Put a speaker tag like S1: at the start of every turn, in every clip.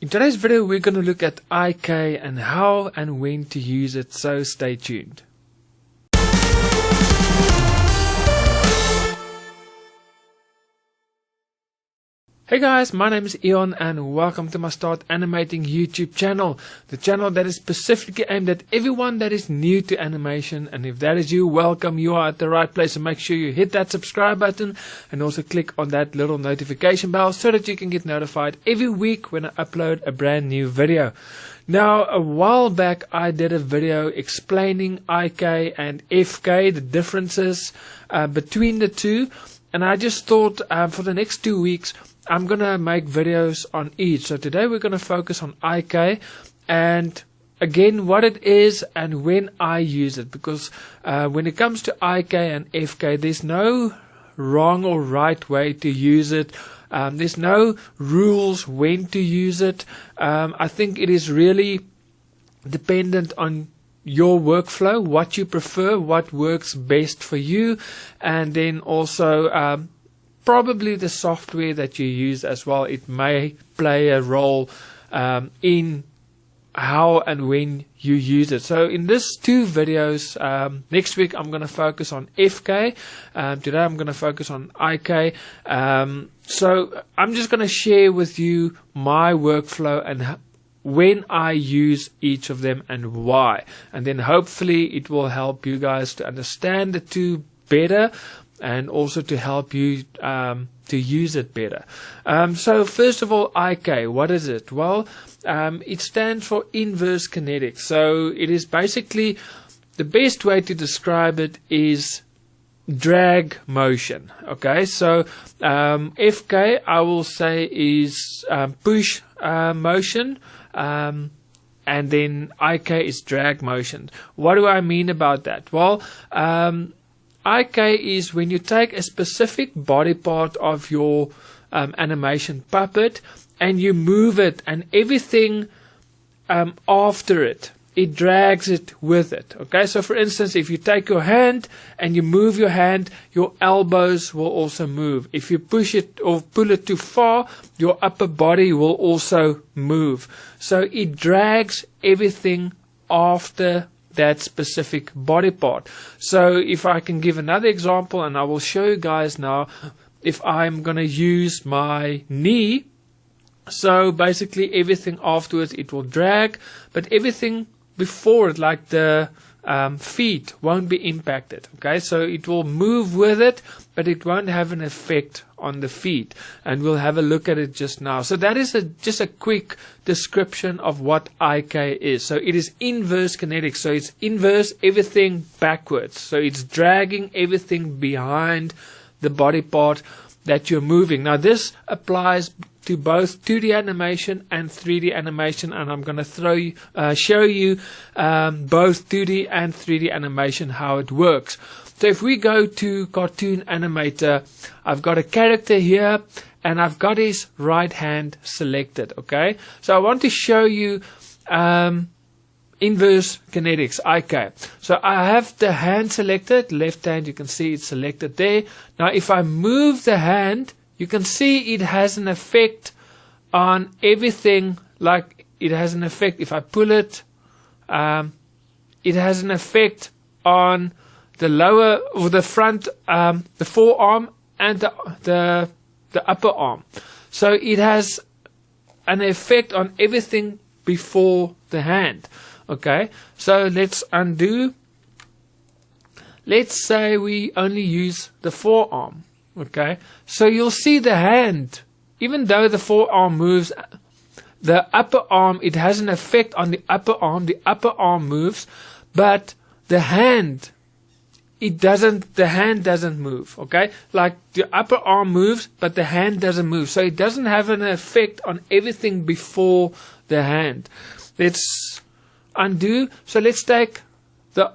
S1: In today's video we're going to look at IK and how and when to use it, so stay tuned. Hey guys, my name is Eon and welcome to my Start Animating YouTube channel. The channel that is specifically aimed at everyone that is new to animation, and if that is you, welcome, you are at the right place. So make sure you hit that subscribe button and also click on that little notification bell so that you can get notified every week when I upload a brand new video. Now, a while back I did a video explaining IK and FK, the differences between the two, and I just thought for the next 2 weeks I'm going to make videos on each. So today we're going to focus on IK and again what it is and when I use it, because when it comes to IK and FK there's no wrong or right way to use it. There's no rules when to use it. I think it is really dependent on your workflow, what you prefer, what works best for you, and then also probably the software that you use as well. It may play a role in how and when you use it. So in this 2 videos, next week I'm going to focus on FK. Today I'm going to focus on IK. So I'm just going to share with you my workflow and when I use each of them and why. And then hopefully it will help you guys to understand the 2 better, and also to help you to use it better. So first of all, IK, what is it? Well, it stands for inverse kinetics. So it is basically, the best way to describe it is drag motion. Okay, so FK I will say is push motion, and then IK is drag motion. What do I mean about that? Well, IK is when you take a specific body part of your animation puppet and you move it, and everything after it drags it with it. Okay, so for instance, if you take your hand and you move your hand, your elbows will also move. If you push it or pull it too far, your upper body will also move. So it drags everything after that specific body part. So if I can give another example, and I will show you guys now, if I'm going to use my knee, so basically everything afterwards it will drag, but everything before it, like the feet, won't be impacted. Okay, so it will move with it, but it won't have an effect on the feet, and we'll have a look at it just now. So that is just a quick description of what IK is. So it is inverse kinetics, so it's inverse, everything backwards, so it's dragging everything behind the body part that you're moving. Now this applies to both 2D animation and 3D animation, and I'm going to show you both 2D and 3D animation, how it works. So if we go to Cartoon Animator, I've got a character here and I've got his right hand selected. Okay, so I want to show you inverse kinetics, IK. So I have the hand selected, left hand, you can see it's selected there. Now if I move the hand, you can see it has an effect on everything. Like it has an effect if I pull it, it has an effect on the lower or the front, the forearm and the upper arm. So it has an effect on everything before the hand. Okay, so let's undo. Let's say we only use the forearm. Okay, so you'll see the hand, even though the forearm moves, the upper arm, it has an effect on the upper arm moves, but the hand, the hand doesn't move. Okay, like the upper arm moves, but the hand doesn't move, so it doesn't have an effect on everything before the hand. Let's undo. So let's take the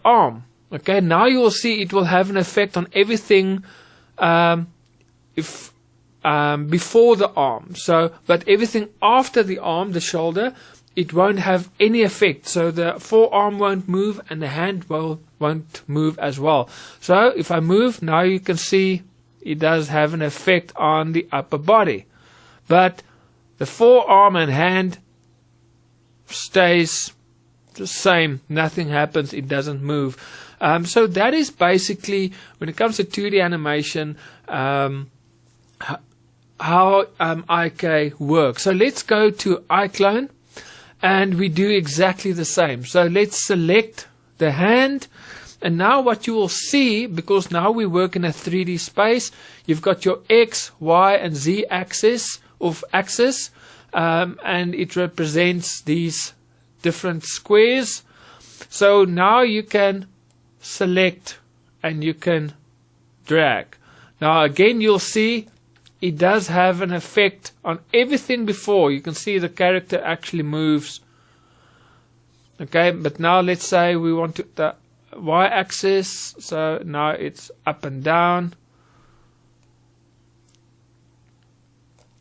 S1: arm. Okay, now you will see it will have an effect on everything before the arm. So, but everything after the arm, the shoulder, it won't have any effect. So the forearm won't move and the hand won't move as well. So if I move, now you can see it does have an effect on the upper body. But the forearm and hand stays the same. Nothing happens. It doesn't move. So that is basically, when it comes to 2D animation, how IK works. So let's go to iClone, and we do exactly the same. So let's select the hand, and now what you will see, because now we work in a 3D space, you've got your X, Y, and Z axis and it represents these different squares. So now you can select and you can drag. Now again, you'll see it does have an effect on everything before. You can see the character actually moves. Okay, but now let's say we want the y-axis, so now it's up and down,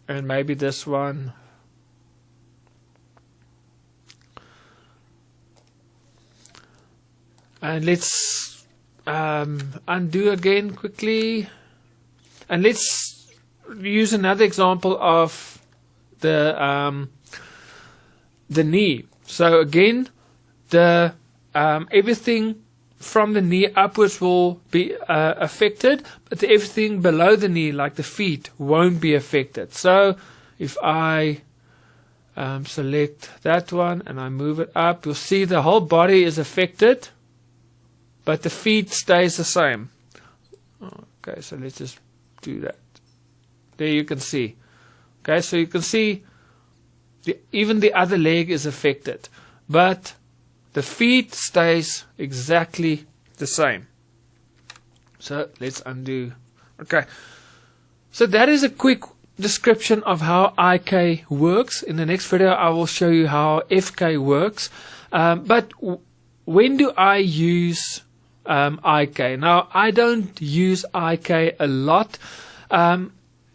S1: and maybe this one. And let's undo again quickly, and let's use another example of the knee. So again, the everything from the knee upwards will be affected, but everything below the knee, like the feet, won't be affected. So if I select that one and I move it up, you'll see the whole body is affected, but the feet stays the same. Okay, so let's just do that. There you can see. Okay, so you can see even the other leg is affected, but the feet stays exactly the same. So let's undo. Okay, so that is a quick description of how IK works. In the next video I will show you how FK works. But when do I use IK? Now, I don't use IK a lot,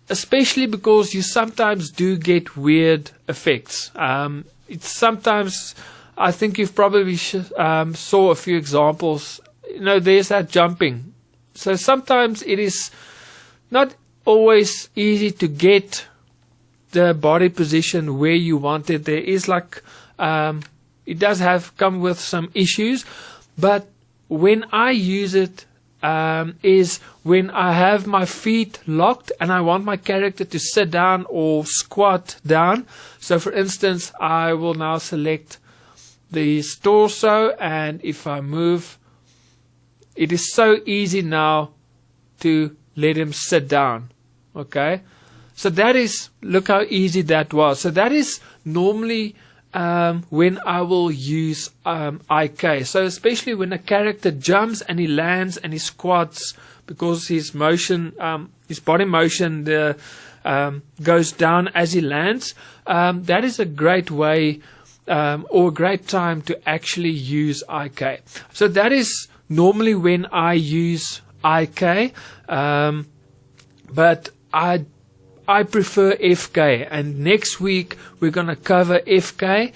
S1: especially because you sometimes do get weird effects. It's sometimes, I think you've probably saw a few examples. You know, there's that jumping. So sometimes it is not always easy to get the body position where you want it. There is like, it does come with some issues, but when I use it is when I have my feet locked and I want my character to sit down or squat down. So for instance, I will now select the torso, and if I move, it is so easy now to let him sit down. Okay, so that is, look how easy that was. So that is normally when I will use IK. So especially when a character jumps and he lands and he squats, because his motion, his body motion goes down as he lands. That is a great way or a great time to actually use IK. So that is normally when I use IK, but I prefer FK, and next week we're going to cover FK.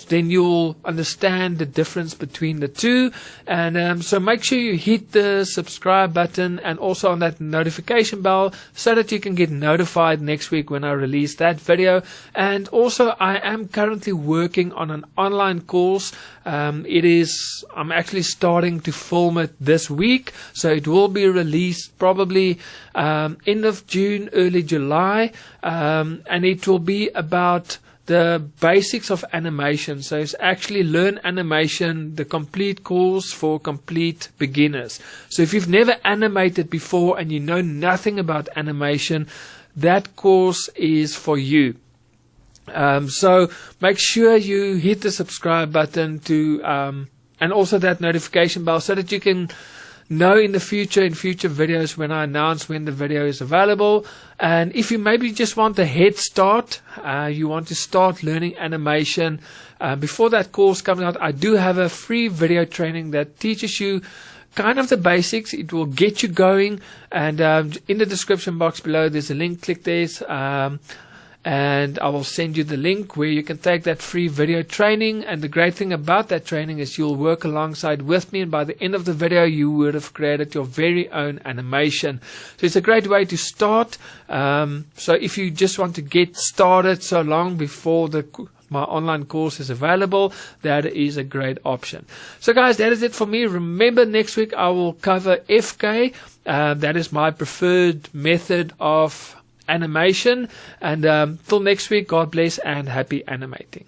S1: Then you'll understand the difference between the two. And so make sure you hit the subscribe button and also on that notification bell so that you can get notified next week when I release that video. And also, I am currently working on an online course. I'm actually starting to film it this week, so it will be released probably end of June, early July, and it will be about the basics of animation. So it's actually Learn Animation, the complete course for complete beginners. So if you've never animated before and you know nothing about animation, that course is for you. So make sure you hit the subscribe button to and also that notification bell so that you can know in future videos when I announce when the video is available. And if you maybe just want a head start, you want to start learning animation before that course comes out, I do have a free video training that teaches you kind of the basics. It will get you going, and in the description box below there's a link. Click this, and I will send you the link where you can take that free video training. And the great thing about that training is you'll work alongside with me, and by the end of the video you would have created your very own animation. So it's a great way to start. So if you just want to get started so long before my online course is available, that is a great option. So guys, that is it for me. Remember, next week I will cover FK. That is my preferred method of animation. And till next week, God bless and happy animating.